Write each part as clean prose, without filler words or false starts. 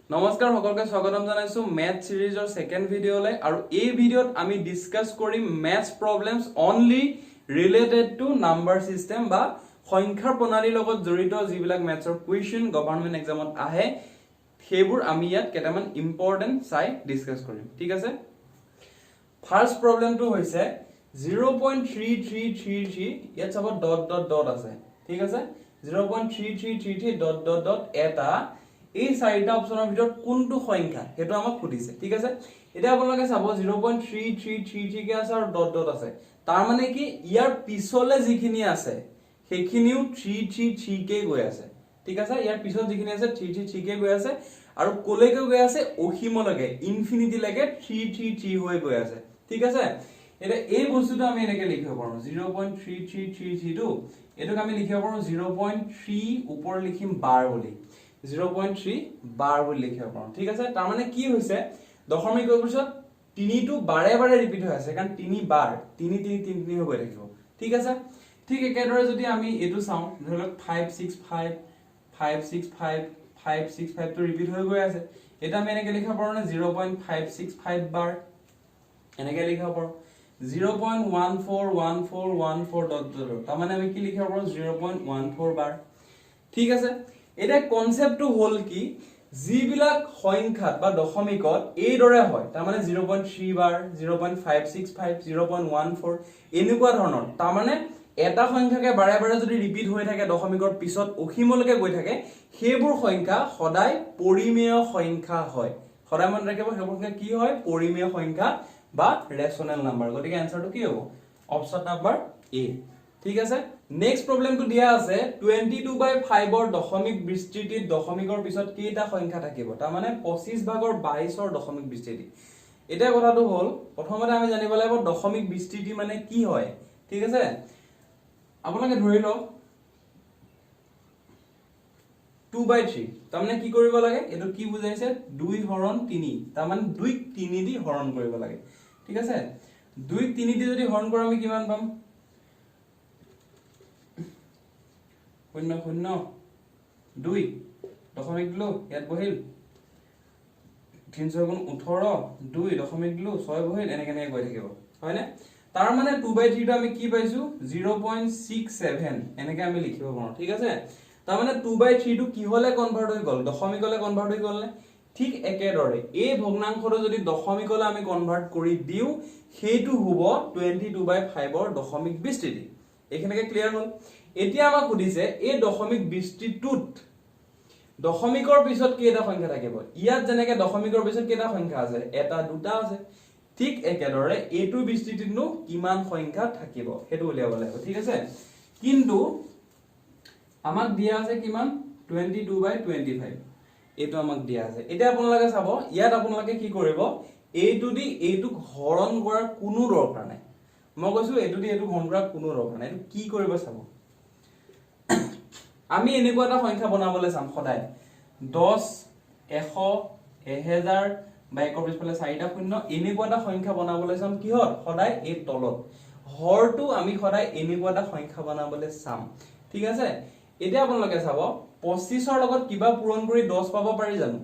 নমস্কাৰ সকলকে স্বাগতম জনাইছো ম্যাথ সিৰিজৰ সেকেন্ড ভিডিঅলৈ আৰু এই ভিডিঅত আমি ডিসকাস কৰিম maths problems only related to number system বা সংখ্যাৰ প্ৰণালীৰ লগত জড়িত যিবিলাক ম্যাথছৰ কুৱেশ্চন গভৰ্ণমেন্ট এক্সামত আহে সেইবোৰ আমি ইয়াত কেটামান ইম্পৰ্টেন্ট চাই ডিসকাস কৰিম ঠিক আছে ফাৰ্স্ট প্ৰবলেমটো হৈছে 0.3333 ইয়াত চাব ডট ডট ডট আছে ঠিক আছে 0.3333 ডট ডট ডট এটা এই চাৰিটা অপচনৰ ভিতৰত কোনটো সংখ্যা হেতু আমাক খুদিছে ঠিক আছে এটা আপোনালোকে চাব 0.3333 কে আছে আৰু ডট ডট আছে তাৰ মানে কি ইয়াৰ পিছলে যিখিনি আছে সেইখিনিও 333 কে গৈ আছে ঠিক আছে ইয়াৰ পিছত যিখিনি আছে 333 কে গৈ আছে আৰু কোলেকে গৈ আছে অসীমলৈকে ইনফিনিটি লৈকে 333 হৈ গৈ আছে ঠিক আছে এটা এই বস্তুটো আমি এনেকে লিখিব পাৰো 0.3333 টো এটোক আমি লিখিব পাৰো 0.3 ওপৰ লিখিম বাৰ বুলি 0.3 বাৰ বুলি লিখিব পাৰো ঠিক আছে তাৰ মানে কি হৈছে দশমিকৰ পিছত 3 টো বাৰে বাৰে ৰিপিট হৈ আছে কাৰণ 3 বাৰ 3 3 3 3 হৈ থাকিব ঠিক আছে ঠিক একেদৰে যদি আমি এটো চাও ধৰক 565 565 565 টো ৰিপিট হৈ গৈ আছে এটা আমি এনেকে লিখিব পাৰো না 0.565 বাৰ এনেকে লিখিব পাৰো 0.141414 ডট ডট তাৰ মানে আমি কি লিখিব পাৰো 0.14 বাৰ ঠিক আছে এটা কনসেপ্টটো হল কি যিবিলাক সংখ্যাত বা দশমিকত এই দৰে হয় তাৰ মানে 0.3 বাৰ 0.565 0.14 এনেকুৱা ধৰণৰ তাৰ মানে এটা সংখ্যাকে বাৰে বাৰে যদি ৰিপিট হৈ থাকে দশমিকৰ পিছত অসীমলৈকে গৈ থাকে সেইবোৰ সংখ্যা সদায় পৰিমেয় সংখ্যা হয় সদায় মনত ৰাখিব সেইবোৰ সংখ্যা কি হয় পৰিমেয় সংখ্যা বা ৰেশনাল নাম্বাৰ গতিকে আনসাৰটো কি হ'ব অপচন নাম্বাৰ এ ঠিক আছে নেক্সট প্ৰবলেমটো দিয়া আছে 22/5 ৰ দশমিক বিস্তৃতিত দশমিকৰ পিছত কেইটা সংখ্যা থাকিব তাৰ মানে 25/22 ৰ দশমিক বিস্তৃতি এটা কথাটো হল প্ৰথমতে আমি জানিব লাগিব দশমিক বিস্তৃতি মানে কি হয় ঠিক আছে আপোনালোকে ধৰি লওক 2/3 তাৰ মানে কি কৰিব লাগে এটো কি বুজাইছে 2 হৰণ 3 তাৰ মানে 2 3 দি হৰণ কৰিব লাগে ঠিক আছে 2 3 দি যদি হৰণ কৰো আমি কিমান পাম 0 0 2 দশমিক দিলো ইয়াত বহিল 3 গুণ 18 2 দশমিক দিলো 6 বহিল এনেকে এনেকে গৈ থাকিব হয় না তাৰ মানে 2/3 টো আমি কি পাইছো 0.67 এনেকে আমি লিখিব পাৰো ঠিক আছে তাৰ মানে 2/3 টো কি হলে কনভাৰ্ট হৈ গল দশমিকলে কনভাৰ্ট হৈ গল নে ঠিক একেদৰে এই ভগ্নাংশটো যদি দশমিকলে আমি কনভাৰ্ট কৰি দিও হেতু হ'ব 22/5 ৰ দশমিক বিস্তৃতি এখানেকে ক্লিয়াৰ হল এতিয়া আমাক সুধিছে এই দশমিক বিস্তৃতিটোত দশমিকৰ পিছত কেইটা সংখ্যা থাকিব ইয়াত যেনেকে দশমিকৰ পিছত কেইটা সংখ্যা আছে এটা দুটা আছে ঠিক একেদৰে এইটো বিস্তৃতিতনো কিমান সংখ্যা থাকিব হেতু উলিয়াব লাগিব ঠিক আছে কিন্তু আমাক দিয়া আছে কিমান 22/25 এটো আমাক দিয়া আছে এতিয়া আপোনালোকে চাব ইয়াত আপোনালোকে কি কৰিব এইটো দি এইটো হৰণ কৰাৰ কোনো দৰকাৰ নাই মই কৈছো এইটো দি এইটো হৰণ কৰাৰ কোনো দৰকাৰ নাই এটো কি কৰিব চাব আমি এনেকুৱা এটা সংখ্যা বনাবলৈ চাম সদায় 10 100 1000 বা একৰ পিছফালে 4টা শূন্য এনেকুৱা এটা সংখ্যা বনাবলৈ চাম কিহত সদায় এই তলত হৰটো আমি সদায় এনেকুৱা এটা সংখ্যা বনাবলৈ চাম ঠিক আছে এতিয়া আপোনালোকে চাব 25 ৰ লগত কিবা পূৰণ কৰি 10 পাব পাৰি জানো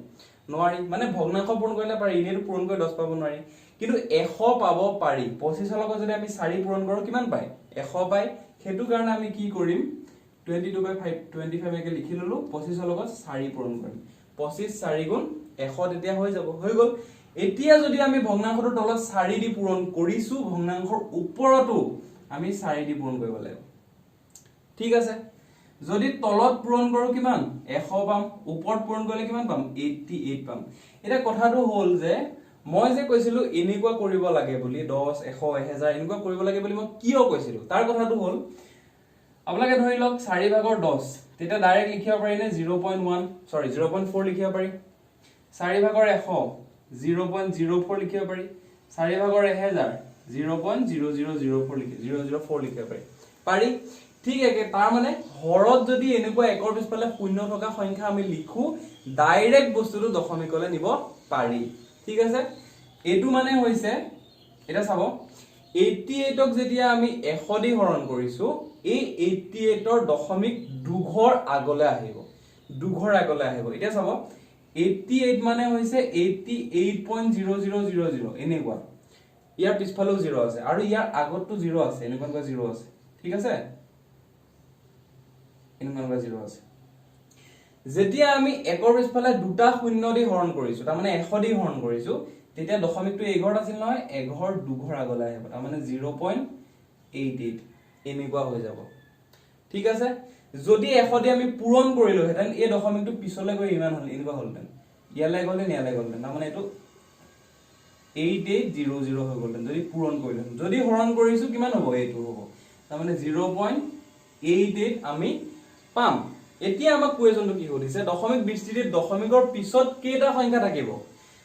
নোৱাৰি মানে ভগ্নাংশ পূৰণ কৰিলে পাৰি ইনেটো পূৰণ কৰি 10 পাব নোৱাৰি কিন্তু 100 পাব পাৰি 25 ৰ লগত যদি আমি 4 পূৰণ কৰো কিমান পাই 100 পাই হেতু কাৰণে আমি কি কৰিম 22/5 একে লিখি ললো 25 ৰ লগত 4 পূৰণ কৰিম 25 4 গুণ 100 তেতিয়া হৈ যাব হৈ গল এতিয়া যদি আমি ভগ্নাংশৰ তলত 4 দি পূৰণ কৰিছো ভগ্নাংশৰ ওপৰতো আমি 4 দি পূৰণ কৰিব লাগিব ঠিক আছে যদি তলত পূৰণ কৰো কিমান 100 পাম ওপৰত পূৰণ কৰিলে কিমান পাম 88 পাম এটা কথাটো হল যে মই যে কৈছিলো এনেকুৱা কৰিব লাগে বুলি 10 100 1000 এনেকুৱা কৰিব লাগে বুলি মই কিয় কৈছিলো তাৰ কথাটো হল আপোনালোকে ধৰি লওক 4/10 তেতিয়া ডাইৰেক্ট লিখিব পাৰি নে 0.4 লিখিব পাৰি 4/100 0.04 লিখিব পাৰি 4/1000 0.0004 লিখিব পাৰি ঠিক একে তাৰ মানে হৰত যদি এনেকুৱা একৰ পিছফালে শূন্য থকা সংখ্যা আমি লিখো ডাইৰেক্ট বস্তুটো দশমিকলে নিব পাৰি ঠিক আছে এটো মানে হৈছে এটা চাব 88 ক যেতিয়া আমি 100 দি হৰণ কৰিছো এই 88 ৰ দশমিক দুঘৰ আগলৈ আহিব এতিয়া চাব 88 মানে হৈছে 88.0000 এনেকুৱা ইয়াৰ পিছফালেও 0 আছে আৰু ইয়াৰ আগতটো 0 আছে এনেকুৱা 0 আছে ঠিক আছে এনেকুৱা 0 আছে যেতিয়া আমি একৰ পিছফালে দুটা শূন্য দি হৰণ কৰিছো তাৰ মানে 100 দি হৰণ কৰিছো তেতিয়া দশমিকটো এঘৰ আছিল নহয় এঘৰ দুঘৰ আগলৈ আহিব তাৰ মানে 0.88 এনেকুৱা হৈ যাব ঠিক আছে যদি 100 দি আমি পূৰণ কৰিলো হেতেন এই দশমিকটো পিছলৈ গৈ ইমান হল এনেকুৱা হলতেন ইয়ালৈ গ'লে তাৰ মানে এটো 8800 হৈ গ'লতেন যদি পূৰণ কৰিলো যদি হৰণ কৰিছো কিমান হ'ব এইটো হ'ব তাৰ মানে 0.88 আমি পাম এতিয়া আমাক কোৱেশ্যনটো কি সুধিছে দশমিক বিস্তৃতিত দশমিকৰ পিছত কেইটা সংখ্যা থাকিব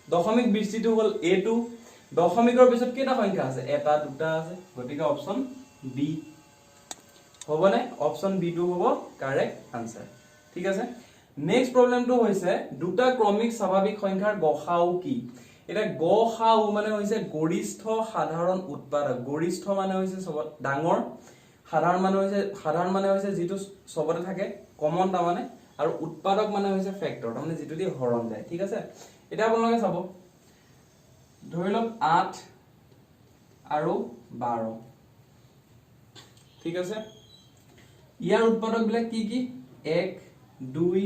দশমিক বিস্তৃতি হ'ল a2 দশমিকৰ পিছত কেইটা সংখ্যা আছে এটা দুটা আছে গতিকে অপচন বি হবনে অপচন বি টো হ'ব কারেক্ট আনসার ঠিক আছে নেক্সট প্রবলেমটো হৈছে দুটা ক্রমিক স্বাভাৱিক সংখ্যাৰ গসাউ কি এটা গসাউ মানে হৈছে গৰিষ্ঠ সাধাৰণ উৎপাদক গৰিষ্ঠ মানে হৈছে সবত ডাঙৰ সাধাৰণ মানে হৈছে যেটো সবতে থাকে কমন তা মানে আৰু উৎপাদক মানে হৈছে ফ্যাক্টৰ তাৰ মানে যেটো দি হৰণ যায় ঠিক আছে এটা আপোনালোকে চাব ধৰি লওক 8 আৰু 12 ঠিক আছে ইয়াৰ উৎপাদক বিলাক কি 1 2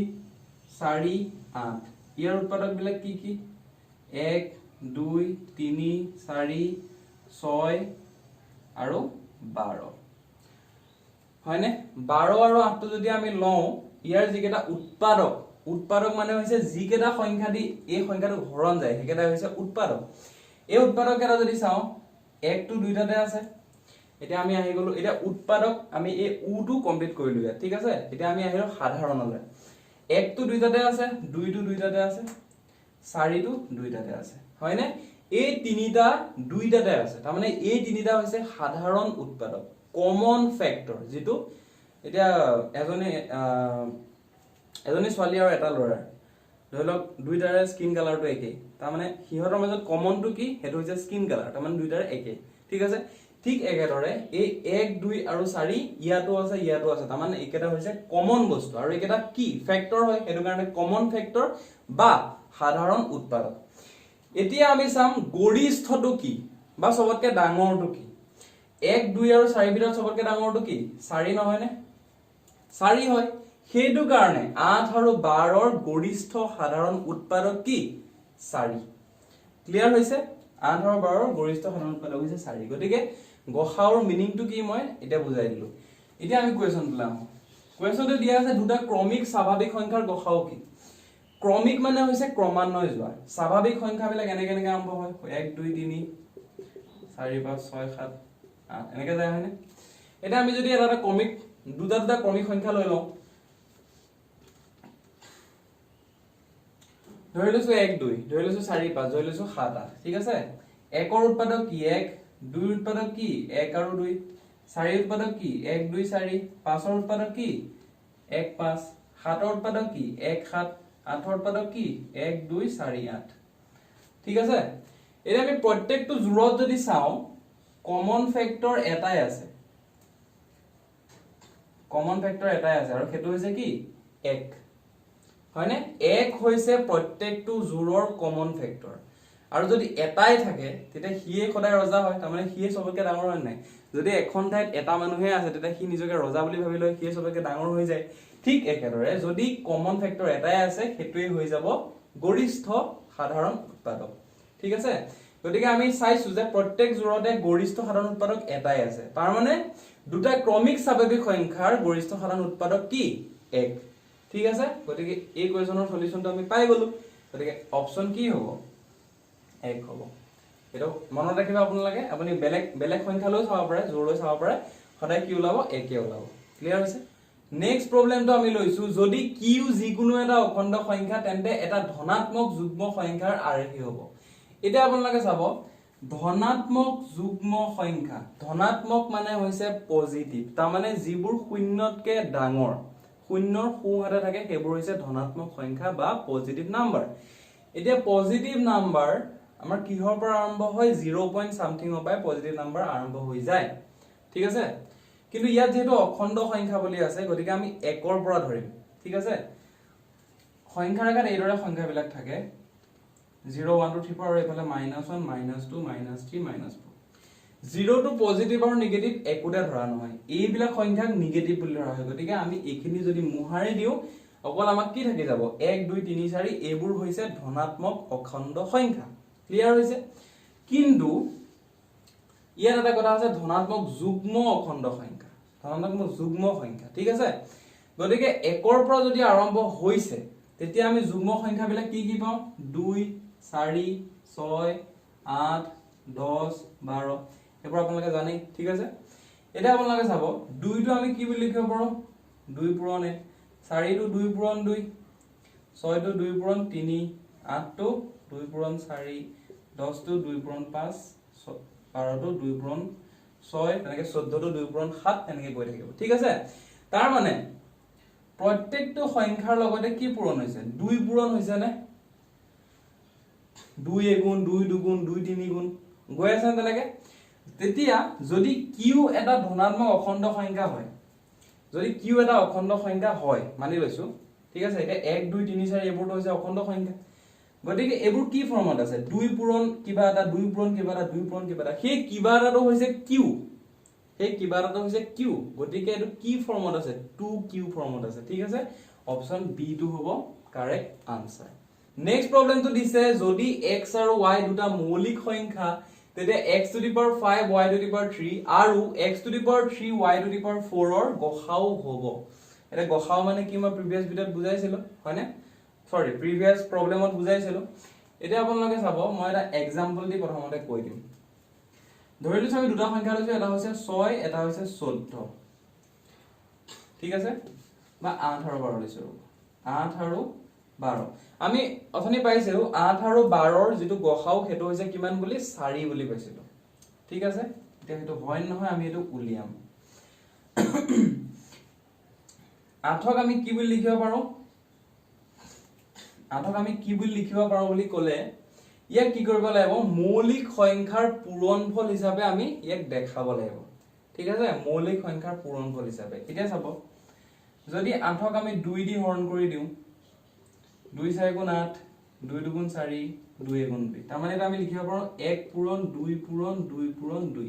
4 8 ইয়াৰ উৎপাদক বিলাক কি 1 2 3 4 6 আৰু 12 হয়নে 12 আৰু 8 টো যদি আমি লওঁ ইয়াৰ যিকেটা উৎপাদক মানে হৈছে যিকেটা সংখ্যা দি এই সংখ্যাটো হৰণ যায় হেকেটা হৈছে উৎপাদক এই উৎপাদক কেটা যদি চাও 1 টো দুইটাতে আছে এতিয়া আমি আহি গলো এটা উৎপাদক আমি এই উ টো কমপ্লিট কৰিলো ইয়াত ঠিক আছে এতিয়া আমি আহিলো সাধাৰণলৈ 1 টো দুইটাতে আছে 2 টো দুইটাতে আছে 4 টো দুইটাতে আছে হয়নে এই তিনিটা দুইটাতে আছে তাৰ মানে এই তিনিটা হৈছে সাধাৰণ উৎপাদক কমন ফ্যাক্টৰ যেটো এতিয়া এজনী ছোৱালী আৰু এটা ল'ৰা ধৰি লওক দুইটাৰে স্কিন কালাৰটো একেই তাৰ মানে হিহতৰ মাজত কমনটো কি হেতু হৈছে স্কিন কালাৰ তাৰ মানে দুইটাৰে একেই ঠিক আছে ঠিক একেদৰে এই 1 2 আৰু 4 ইয়াতো আছে তাৰ মানে একেটা হৈছে কমন বস্তু আৰু একেটা কি ফ্যাক্টৰ হয় হেতু কাৰণে কমন ফ্যাক্টৰ বা সাধাৰণ উৎপাদক এতিয়া আমি চাম গৰিষ্ঠটো কি বা সবতকে ডাঙৰটো কি 1 2 আৰু 4 ভিতৰত সবতকে ডাঙৰটো কি 4 নহয় নে 4 হয় হেতু কাৰণে 8 আৰু 12 ৰ গৰিষ্ঠ সাধাৰণ উৎপাদক কি 4 ক্লিয়াৰ হৈছে 8 আৰু 12 ৰ গৰিষ্ঠ সাধাৰণ উৎপাদক হৈছে 4 গতিকে গসাউৰ মিনিংটো কি মই এটা বুজাই দিলো এতিয়া আমি কোৱেশ্যনটো লাম কোৱেশ্যনটো দিয়া আছে দুটা ক্ৰমিক স্বাভাৱিক সংখ্যাৰ গসাউ কি ক্ৰমিক মানে হৈছে ক্ৰমান্বয় যোৱা স্বাভাৱিক সংখ্যাবিলাক এনেকে আৰম্ভ হয় 1 2 3 4 5 6 7 8 এনেকে যায় হয়নে এটা আমি যদি এটা ক্ৰমিক দুটা ক্ৰমিক সংখ্যা লৈ লওঁ ধৰি লৈছো 1 2 ধৰি লৈছো 4 5 ধৰি লৈছো 7 8 ঠিক আছে একৰ উৎপাদক কি 1 2 উৎপাদক কি 1 আৰু 2 4 উৎপাদক কি 1 2 4 5 ৰ উৎপাদক কি 1 5 7 ৰ উৎপাদক কি 1 7 8 ৰ উৎপাদক কি 1 2 4 8 ঠিক আছে এনে আমি প্ৰত্যেকটো জোৰত যদি চাও কমন ফ্যাক্টৰ এটাই আছে আৰু হেতু হৈছে কি 1 হয়নে 1 হৈছে প্ৰত্যেকটো জোৰৰ কমন ফ্যাক্টৰ আৰু যদি এটাই থাকে তেতিয়া হিয়ে খদাই ৰজা হয় তাৰ মানে হিয়ে সবকে ডাঙৰ হয় নাই যদি এখন ঠাইত এটা মানুহে আছে তেতিয়া হি নিজকে ৰজা বুলি ভাবি লয় হিয়ে সবকে ডাঙৰ হৈ যায় ঠিক একেদৰে যদি কমন ফ্যাক্টৰ এটাই আছে হেতুই হৈ যাব গৰিষ্ঠ সাধাৰণ উৎপাদক ঠিক আছে গতিকে আমি চাইছো যে প্ৰত্যেক জোৰতে গৰিষ্ঠ সাধাৰণ উৎপাদক এটাই আছে তাৰ মানে দুটা ক্ৰমিক স্বাভাৱিক সংখ্যাৰ গৰিষ্ঠ সাধাৰণ উৎপাদক কি 1 ঠিক আছে গতিকে এই কোৱেশ্যনৰ সলিউশনটো আমি পাই গলো গতিকে অপচন কি হ'ব 1 হ'ব এটো মনত ৰাখিবা আপোনালোকে আপুনি বেলেগ সংখ্যা লৈ চাব পাৰে জোৰ লৈ চাব পাৰে সদায় কি ওলাব 1 ওলাব ক্লিয়াৰ হৈছে নেক্সট প্ৰবলেমটো আমি লৈছো যদি কিউ যিকোনো এটা অখণ্ড সংখ্যা তেন্তে এটা ধনাত্মক যুগ্ম সংখ্যাৰ আৰহী হ'ব এটা আপোনালোকে চাব ধনাত্মক যুগ্ম সংখ্যা ধনাত্মক মানে হৈছে পজিটিভ তাৰ মানে যিবোৰ শূন্যতকে ডাঙৰ শূন্যৰ সোঁহাতে থাকে সেইবোৰ হৈছে ধনাত্মক সংখ্যা বা পজিটিভ নাম্বাৰ এতিয়া পজিটিভ নাম্বাৰ আমাৰ কিহৰ পৰা আৰম্ভ হয় 0 পইণ্ট সামথিং পাই পজিটিভ নাম্বাৰ আৰম্ভ হৈ যায় ঠিক আছে কিন্তু ইয়াত যেটো অখণ্ড সংখ্যা বুলি আছে গতিকে আমি 1 ৰ পৰা ধৰিম ঠিক আছে সংখ্যা ৰেখাত এইদৰে সংখ্যাবিলাক থাকে 0 1 2 3 4 আৰু এফালে -1 -2 -3 -4 0 টু পজিটিভ আৰু নেগেটিভ একোটা ধৰা নহয় এইবিলাক সংখ্যাক নেগেটিভ বুলি ধৰা হয় গতিকে আমি এইখিনি যদি মুহাৰি দিও অকল আমাক কি থাকি যাব 1 2 3 4 এইবোৰ হৈছে ধনাত্মক অখণ্ড সংখ্যা ক্লিয়াৰ হৈছে কিন্তু ইয়াত এটা কথা আছে ধনাত্মক যুগ্ম অখণ্ড সংখ্যা ধনাত্মক যুগ্ম সংখ্যা ঠিক আছে গতিকে 1 ৰ পৰা যদি আৰম্ভ হৈছে তেতিয়া আমি যুগ্ম সংখ্যাবিলাক কি পাওঁ 2 4 6 8 10 12 এবোৰ আপোনালোকে জানেই ঠিক আছে এটা আপোনালোকে চাব 2 টো আমি কি বুলি লিখিব পাৰো 2 পূৰণ 1 4 টো 2 পূৰণ 2 6 টো 2 পূৰণ 3 8 টো 2 পূৰণ 4 10 টো 2 পূৰণ 5 12 টো 2 পূৰণ 6 তেনেকে 14 টো 2 পূৰণ 7 তেনেকে গৈ থাকিব ঠিক আছে তাৰ মানে প্ৰত্যেকটো সংখ্যাৰ লগতে কি পূৰণ হৈছে 2 পূৰণ হৈছে নে 2 এগুণ 2 দুগুণ 2 তিনি গুণ গৈ আছে তেনেকে তেতিয়া যদি কিউ এটা ধনাত্মক অখণ্ড সংখ্যা হয় যদি কিউ এটা অখণ্ড সংখ্যা হয় মানি লৈছো ঠিক আছে এটা 1 2 3 4 এইবোৰ হৈছে অখণ্ড সংখ্যা গতিকে এইবোৰ কি ফৰ্মত আছে 2 পূৰণ কিবা এটা 2 পূৰণ কিবা এটা 2 পূৰণ কিবা এটা সেই কিবা এটাটো হৈছে কিউ সেই কিবা এটাটো হৈছে কিউ গতিকে এটো কি ফৰ্মত আছে 2q ফৰ্মত আছে ঠিক আছে অপচন বি টো হ'ব কাৰেক্ট আনসাৰ নেক্সট প্ৰবলেমটো দিছে যদি x আৰু y দুটা মৌলিক সংখ্যা তেতিয়া x to the power 5 y to the power 3 আৰু x to the power 3 y to the power 4 ৰ গসাউ হ'ব এটা গসাউ মানে কি মই প্ৰিভিয়াস ভিডিওত বুজাইছিলো হয়নে সৰি প্ৰিভিয়াস প্ৰবলেমত বুজাইছিলো এটা আপোনালোকে চাব মই এটা এক্সাম্পল দি প্ৰথমতে কৈ দিম ধৰি লৈছো আমি দুটা সংখ্যা লৈছো এটা হৈছে 6 এটা হৈছে 14 ঠিক আছে বা 8 আৰু 12 লৈছো 8 আৰু 12 আমি অথনি পাইছিলো 8 আৰু 12 ৰ যেটো গসাউ হেতু হৈছে কিমান বুলি 4 বুলি পাইছিলো ঠিক আছে এতিয়া হেতু হয় নহয় আমি এটো উলিয়াম 8ক আমি কি বুলি লিখিব পাৰো 8ক আমি কি বুলি লিখিব পাৰো বুলি ক'লে ইয়াক কি কৰিব লাগিব মৌলিক সংখ্যাৰ পূৰণফল হিচাপে আমি ইয়াক দেখাব লাগিব ঠিক আছে মৌলিক সংখ্যাৰ পূৰণফল হিচাপে এতিয়া চাব যদি 8ক আমি 2 দি হৰণ কৰি দিও 2 4 গুণ 8 2 2 গুণ 4 2 গুণ 2 তাৰ মানে এটা আমি লিখিব পাৰো 1 পূৰণ 2 পূৰণ 2 পূৰণ 2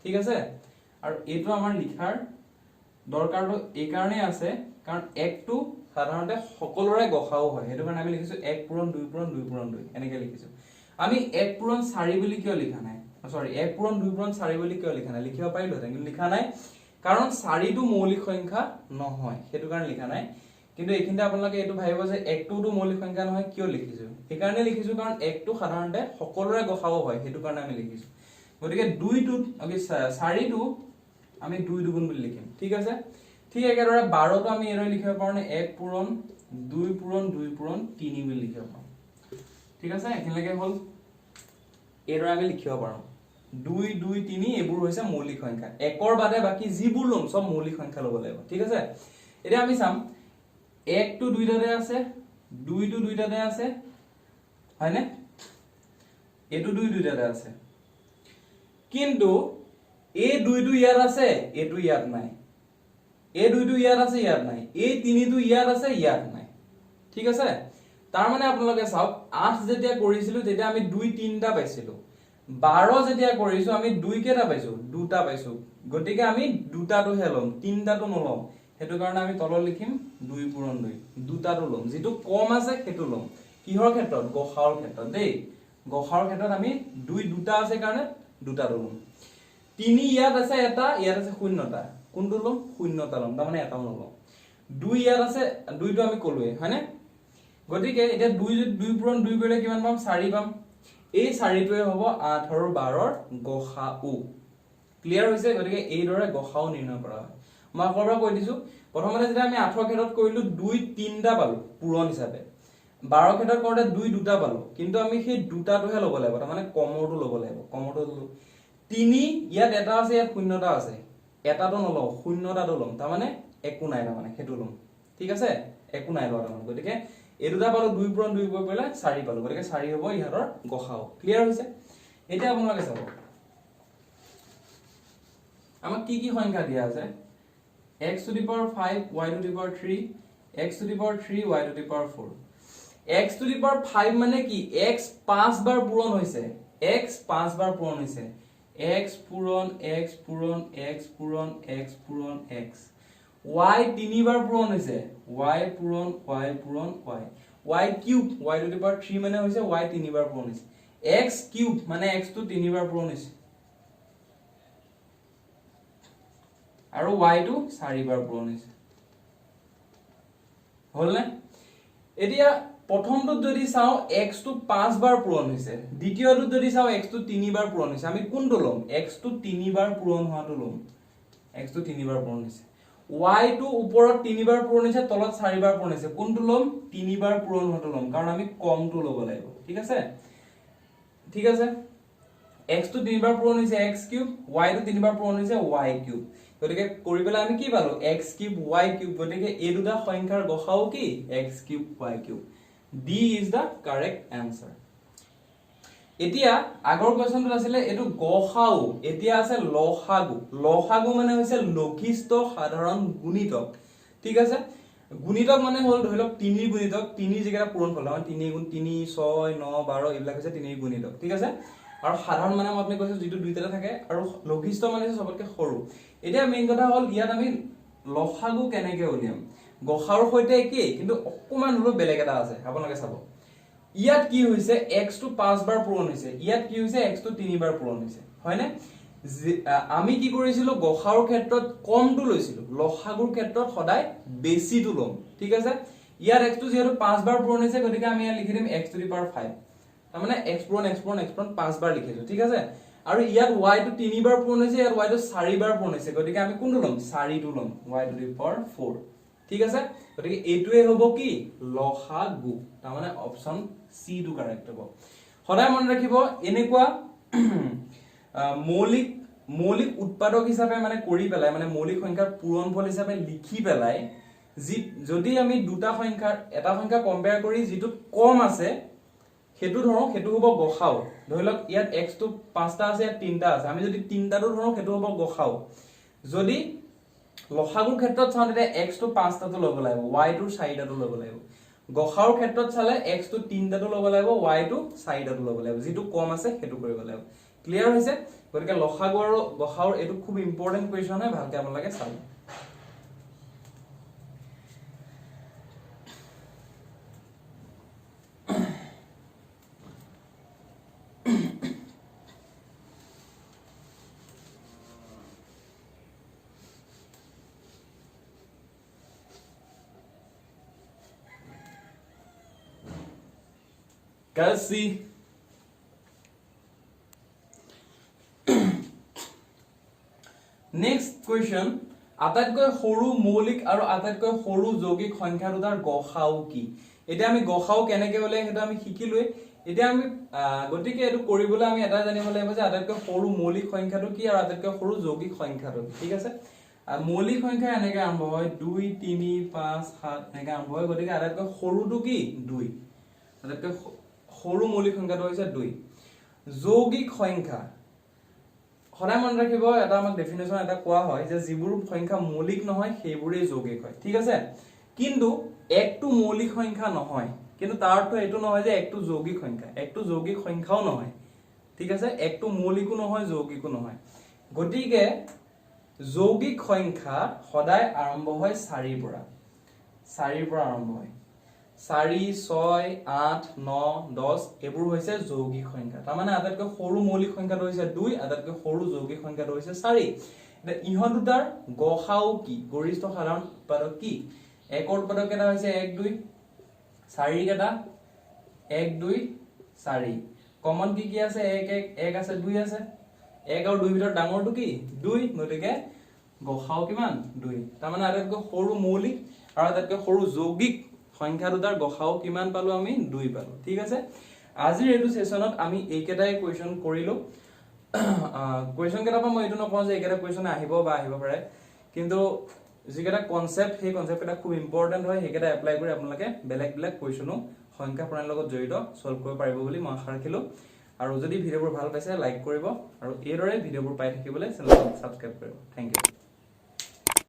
ঠিক আছে আৰু এটো আমাৰ লিখাৰ দৰকাৰটো এই কাৰণে আছে কাৰণ 1 টো সাধাৰণতে সকলোৰে গসাউ হয় হেতু কাৰণে আমি লিখিছো 1 পূৰণ 2 পূৰণ 2 পূৰণ 2 এনেকে লিখিছো আমি 1 পূৰণ 4 বুলি কিয় লিখা নাই সৰি 1 পূৰণ 2 পূৰণ 4 বুলি কিয় লিখা নাই লিখিব পাৰিলো কিন্তু লিখা নাই কাৰণ 4 টো মৌলিক সংখ্যা নহয় হেতু কাৰণে লিখা নাই কিন্তু এইখিনতে আপোনালোকে এটো ভাবিব যে 1 টো মৌলিক সংখ্যা নহয় কিয় লিখিছো এই কাৰণে লিখিছো কাৰণ 1 টো সাধাৰণতে সকলোৰে গসাউ হয় হেতু কাৰণে আমি লিখিছো গতিকে 2 টো আমি 4 টো আমি 2 দুগুণ বুলি লিখিম ঠিক আছে ঠিক একেদৰে 12 টো আমি এৰে লিখিব পাৰো নে 1 পূৰণ 2 পূৰণ 2 পূৰণ 3 বুলি লিখিব পাৰো ঠিক আছে এখিনলৈকে হল এৰে আমি লিখিব পাৰো 2 2 3 এবোৰ হৈছে মৌলিক সংখ্যা একৰ বাদে বাকি যিবোৰ লম সব মৌলিক সংখ্যা লব লাগিব ঠিক আছে এতিয়া আমি চাম 1 টো দুইটাতে আছে 2 টো দুইটাতে আছে হয়নে এটো 2 দুইটাতে আছে কিন্তু এই 2 টো ইয়াত আছে এটো ইয়াত নাই এই 2 টো ইয়াত আছে ইয়াত নাই এই 3 টো ইয়াত আছে ইয়াত নাই ঠিক আছে তাৰ মানে আপোনালোকে চাওক 8 যেতিয়া কৰিছিলো তেতিয়া আমি 2 3টা পাইছিলো 12 যেতিয়া কৰিছো আমি 2 কেটা পাইছো দুটা পাইছো গতিকে আমি দুটাটো হেলম তিনটাটো নলম হেতু কাৰণে আমি তলত লিখিম 2 পূৰণ 2 দুটাটো লম যেটো কম আছে হেতু লম কিহৰ ক্ষেত্ৰত গসাউৰ ক্ষেত্ৰত দেই গসাউৰ ক্ষেত্ৰত আমি 2 দুটা আছে কাৰণে দুটাটো লম 3 ইয়াত আছে এটা ইয়াত আছে শূন্যটা কোনটো লম শূন্যটা লম তাৰ মানে এটাও নলম 2 ইয়াত আছে 2 টো আমি কলোৱে হয়নে গতিকে এটা 2 পূৰণ 2 কৰিলে কিমান পাম 4 পাম এই 4 টোৱে হ'ব 8 আৰু 12 ৰ গসাউ ক্লিয়াৰ হৈছে গতিকে এই দৰে গসাউ নিৰ্ণয় কৰা হয় মই আকৰবা কৈ দিছো প্ৰথমতে যেতিয়া আমি 8 ৰ ক্ষেত্ৰত কৰিলো 2 3টা পালো পূৰণ হিচাপে 12 ক্ষেত্ৰত কৰোতে 2 দুটা পালো কিন্তু আমি সেই দুটাটোহে ল'ব লাগিব তাৰ মানে কমৰটো ল'ব লাগিব কমৰটো ললো 3 ইয়াত এটা আছে ইয়াত শূন্যটা আছে এটাটো নলও শূন্যটাটো লম তাৰ মানে একো নাই তাৰ মানে হেতু লম ঠিক আছে একো নাই লোৱা তাৰ মানে গতিকে এই দুটা পালো 2 পূৰণ 2 কৰিলে 4 পালো গতিকে 4 হ'ব ইহতৰ গসাউ ক্লিয়াৰ হৈছে এতিয়া আপোনালোকে চাব আমাক কি কি সংখ্যা দিয়া আছে x to the power 5 y to the power 3 x to the power 3 y to the power 4 x to the power 5 মানে কি x 5 বাৰ পূৰণ হৈছে x 5 বাৰ পূৰণ হৈছে x পূৰণ x পূৰণ x পূৰণ x পূৰণ x y 3 বাৰ পূৰণ হৈছে y পূৰণ y পূৰণ y y cube y to the power 3 মানে হৈছে y 3 বাৰ পূৰণ হৈছে x কিউব মানে x to 3 বাৰ পূৰণ হৈছে আৰু y to 4 বাৰ পূৰণ হৈছে হল না এতিয়া প্ৰথমটো যদি চাও x to 5 বাৰ পূৰণ হৈছে দ্বিতীয়টো যদি চাও x to 3 বাৰ পূৰণ হৈছে আমি কোনটো লম x to 3 বাৰ পূৰণ হোৱাটো লম x to 3 বাৰ পূৰণ হৈছে y to ওপৰত 3 বাৰ পূৰণ হৈছে তলত 4 বাৰ পূৰণ হৈছে কোনটো লম 3 বাৰ পূৰণ হোৱাটো লম কাৰণ আমি কমটো লব লাগিব ঠিক আছে x to 3 বাৰ পূৰণ হৈছে x কিউব y to 3 বাৰ পূৰণ হৈছে y কিউব গতিকে কৰিবেলা আমি কি পালো x কিউব y কিউব গতিকে এই দুটা সংখ্যাৰ গসাও কি x cube y cube D is the correct answer এতিয়া আগৰ কোৱেশ্চনটো আছিল এটো গসাও এতিয়া আছে লসাগু মানে হৈছে লঘিষ্ঠ সাধাৰণ গুণিতক ঠিক আছে গুণিতক মানে হল ধৰিলক 3 গুণিতক 3 যেটা পূৰণ হল 3 গুণ 3 6 9 12 এইবিলাক হৈছে 3 গুণিতক ঠিক আছে আৰু সাধাৰণ মানে মই আপুনি কৈছো যেটো দুইটা থাকে আৰু লঘিষ্ঠ মানে সবতকে সৰু এতিয়া মেইন কথা হল ইয়াত আমি লসাগু কেনেকে উলিয়াম গসাৰ সৈতে একেই কিন্তু অকমান হলো বেলেগ এটা আছে আপোনালোকে চাব ইয়াত কি হৈছে x to 5 বাৰ পূৰণ হৈছে ইয়াত কি হৈছে x to 3 বাৰ পূৰণ হৈছে হয়নে আমি কি কৰিছিলো গসাৰ ক্ষেত্ৰত কমটো লৈছিলো লসাগুৰ ক্ষেত্ৰত সদায় বেছিটো লম ঠিক আছে ইয়াত x to 5 বাৰ পূৰণ হৈছে গতিকে আমি ইয়াত লিখি দিম x to the power 5 তাৰ মানে x পূৰণ 5 বাৰ লিখিছো ঠিক আছে আৰু ইয়াত y to 3 বাৰ পূৰণ হৈছে ইয়াত y to 4 বাৰ পূৰণ হৈছে গতিকে আমি কোনটো লম 4 টো লম y to the power 4 ঠিক আছে গতিকে এইটোৱে হ'ব কি লসাগু তাৰ মানে অপচন সি টো কাৰেক্ট হ'ব সদায় মন ৰাখিব এনেকুৱা মৌলিক উৎপাদক হিচাপে মানে কৰি পেলাই মানে মৌলিক সংখ্যাৰ পূৰণফল হিচাপে লিখি পেলাই যদি আমি দুটা সংখ্যাৰ এটা সংখ্যা কম্পেয়াৰ কৰি যেটো কম আছে হেতু ধৰো হেতু হ'ব গসাও ধৰিলক ইয়াত x টো 5টা আছে ইয়াত 3টা আছে আমি যদি 3টাটো ধৰো হেতু হ'ব গসাও যদি লসাগুৰ ক্ষেত্ৰত চাও তেতিয়া x টো 5টাটো লব লাগিব y টো 4টাটো লব লাগিব গসাউৰ ক্ষেত্ৰত চালে x টো 3টাটো লব লাগিব y টো 4টাটো লব লাগিব যেটো কম আছে হেতু কৰিব লাগিব ক্লিয়াৰ হৈছে গতিকে লসাগু আৰু গসাউৰ এটো খুব ইম্পৰ্টেন্ট কোৱেশ্চন হয় ভালকে আপোনালোকে চাব Kasi next question আটাইতকৈ সৰু মৌলিক আৰু আটাইতকৈ সৰু যৌগিক সংখ্যা দুটাৰ গসাও কি এতিয়া আমি গসাও কেনেকৈ হলে হেতু আমি শিকিলোই এতিয়া আমি গতিকে এটো কৰিবলৈ আমি এটা জানিব লাগিব যে আটাইতকৈ সৰু মৌলিক সংখ্যাটো কি আৰু আটাইতকৈ সৰু যৌগিক সংখ্যাটো ঠিক আছে মৌলিক সংখ্যা এনেকৈ আৰম্ভ হয় 2 3 5 7 এনেকৈ আৰম্ভ হয় গতিকে আটাইতকৈ সৰুটো কি 2 আটাইতকৈ সৰু মৌলিক সংখ্যাটো হৈছে 2 যৌগিক সংখ্যা সদায় মন ৰাখিব এটা আমাক ডেফিনেশন এটা কোৱা হয় যে যিবোৰ সংখ্যা মৌলিক নহয় সেইবোৰে যৌগিক হয় ঠিক আছে কিন্তু একটো মৌলিক সংখ্যা নহয় কিন্তু তাৰ অৰ্থ এটো নহয় যে একটো যৌগিক সংখ্যা একটো যৌগিক সংখ্যাও নহয় ঠিক আছে একটো মৌলিকো নহয় যৌগিকো নহয় গতিকে যৌগিক সংখ্যা সদায় আৰম্ভ হয় 4 ৰ পৰা আৰম্ভ হয় 4 6 8 9 10 এবোৰ হৈছে যৌগিক সংখ্যা তাৰ মানে আটাইতকৈ সৰু মৌলিক সংখ্যাটো হৈছে 2 আটাইতকৈ সৰু যৌগিক সংখ্যাটো হৈছে 4 এতিয়া ইহত দুটাৰ গসাও কি গৰিষ্ঠ সাধাৰণ উৎপাদক কি একৰ উৎপাদক কেটা হৈছে 1 2 4 কেটা 1 2 4 কমন কি আছে 1 1 আছে 2 আছে 1 আৰু 2 ভিতৰত ডাঙৰটো কি 2 গতিকে গসাও কিমান 2 তাৰ মানে আটাইতকৈ সৰু মৌলিক আৰু আটাইতকৈ সৰু যৌগিক সংখ্যা দুটাৰ গসাও কিমান পালো আমি 2 পালো ঠিক আছে আজিৰ এটো সেশনত আমি এইকেটাই কোৱেশ্চন কৰিলো কোৱেশ্চন কেটা মই এটো নকওঁ যে এইকেটা কোৱেশ্চন আহিব পাৰে কিন্তু যিকেটা কনসেপ্ট সেই কনসেপ্ট এটা খুব ইম্পৰ্টেন্ট হয় সেইকেটা এপ্লাই কৰি আপোনালোকে বেলেগ কোৱেশ্চনো সংখ্যা প্ৰণালীৰ লগত জড়িত সলভ কৰিব পাৰিব বুলি মই আশা ৰাখিলো আৰু যদি ভিডিওবোৰ ভাল পাইছে লাইক কৰিব আৰু এইদৰে ভিডিওবোৰ পাই থাকিবলৈ চেনেলটো সাবস্ক্ৰাইব কৰিব থ্যাংক ইউ